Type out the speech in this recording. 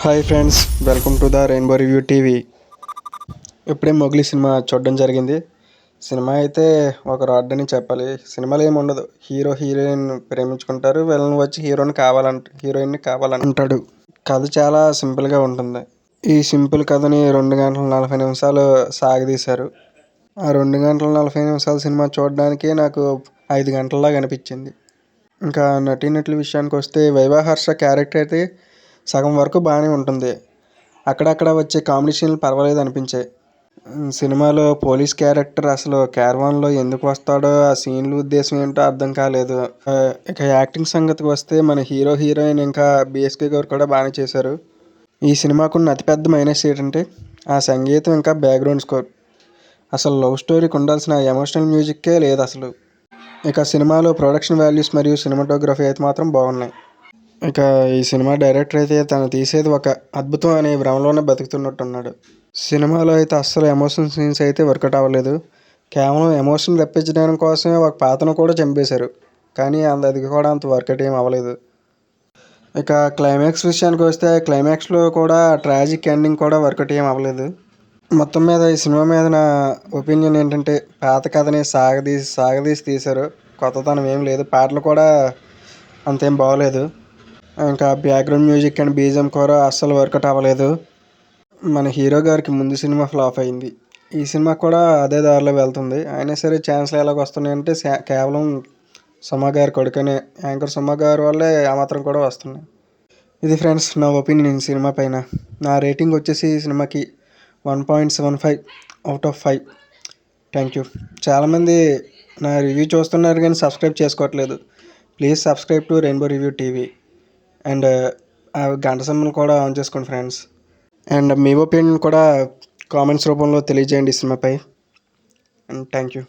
Hi friends, welcome to the rainbow review TV. ఇప్పుడే మొగలి cinema చూడడం జరిగింది. సినిమా అయితే ఒక రాడ్ అని చెప్పాలి. సినిమాలో ఏమి ఉండదు, హీరో హీరోయిన్ ప్రేమించుకుంటారు, విలన్ వచ్చి హీరోయిన్ని కావాలంటాడు. కథ చాలా సింపుల్గా ఉంటుంది. ఈ సింపుల్ కథని 2 గంటల 40 నిమిషాలు సాగదీశారు. ఆ 2 గంటల 40 నిమిషాల సినిమా చూడడానికి నాకు 5 గంటల్లాగా అనిపించింది. ఇంకా నటీనటుల విషయానికి వస్తే వైవా హర్ష క్యారెక్టర్ అయితే సగం వరకు బాగానే ఉంటుంది. అక్కడక్కడ వచ్చే కామెడీ సీన్లు పర్వాలేదు అనిపించాయి. సినిమాలో పోలీస్ క్యారెక్టర్ అసలు క్యారవాన్లో ఎందుకు వస్తాడో, ఆ సీన్లు ఉద్దేశం ఏంటో అర్థం కాలేదు. ఇక యాక్టింగ్ సంగతికి వస్తే మన హీరో హీరోయిన్ ఇంకా బీఎస్కే గారు కూడా బాగానే చేశారు. ఈ సినిమాకున్న అతిపెద్ద మైనస్ ఏంటంటే ఆ సంగీతం ఇంకా బ్యాక్గ్రౌండ్ స్కోర్. అసలు లవ్ స్టోరీకి ఉండాల్సిన ఎమోషనల్ మ్యూజిక్కే లేదు అసలు. ఇక సినిమాలో ప్రొడక్షన్ వాల్యూస్ మరియు సినిమాటోగ్రఫీ అయితే మాత్రం బాగున్నాయి. ఇక ఈ సినిమా డైరెక్టర్ అయితే తను తీసేది ఒక అద్భుతం అనే భ్రమలోనే బతుకుతున్నట్టున్నాడు. సినిమాలో అయితే అస్సలు ఎమోషన్ సీన్స్ అయితే వర్కౌట్ అవ్వలేదు. కేవలం ఎమోషన్ రప్పించడానికి కోసమే ఒక పాతను కూడా చంపేశారు, కానీ అది కూడా అంత వర్కౌట్ ఏం అవ్వలేదు. ఇక క్లైమాక్స్ విషయానికి వస్తే క్లైమాక్స్లో కూడా ట్రాజిక్ ఎండింగ్ కూడా వర్కౌట్ ఏం అవ్వలేదు. మొత్తం మీద ఈ సినిమా మీద నా ఒపీనియన్ ఏంటంటే పాత కథని సాగదీసి తీశారు. కొత్తతనం ఏం లేదు. పాటలు కూడా అంతేం బాగోలేదు. ఇంకా బ్యాక్గ్రౌండ్ మ్యూజిక్ అండ్ బీజిఎం కూడా అస్సలు వర్కౌట్ అవ్వలేదు. మన హీరో గారికి ముందు సినిమా ఫ్లాప్ అయింది, ఈ సినిమా కూడా అదే దారిలో వెళ్తుంది. అయినా సరే ఛాన్స్లు ఎలాగ వస్తున్నాయంటే కేవలం సుమ గారి కొడుకనే, యాంకర్ సుమ గారి వల్లే ఆ మాత్రం కూడా వస్తున్నాయి. ఇది ఫ్రెండ్స్ నా ఒపీనియన్ సినిమా పైన. నా రేటింగ్ వచ్చేసి ఈ సినిమాకి 1.75 అవుట్ ఆఫ్ 5. Thank you. చాలామంది నా రివ్యూ చూస్తున్నారు కానీ సబ్స్క్రైబ్ చేసుకోవట్లేదు. Please subscribe to rainbow review TV and ఆ గంట సింబల్ కూడా ఆన్ చేసుకోండి ఫ్రెండ్స్. అండ్ మీ ఒపీనియన్ కూడా కామెంట్స్ రూపంలో తెలియజేయండి ఈ సినిమాపై. And thank you.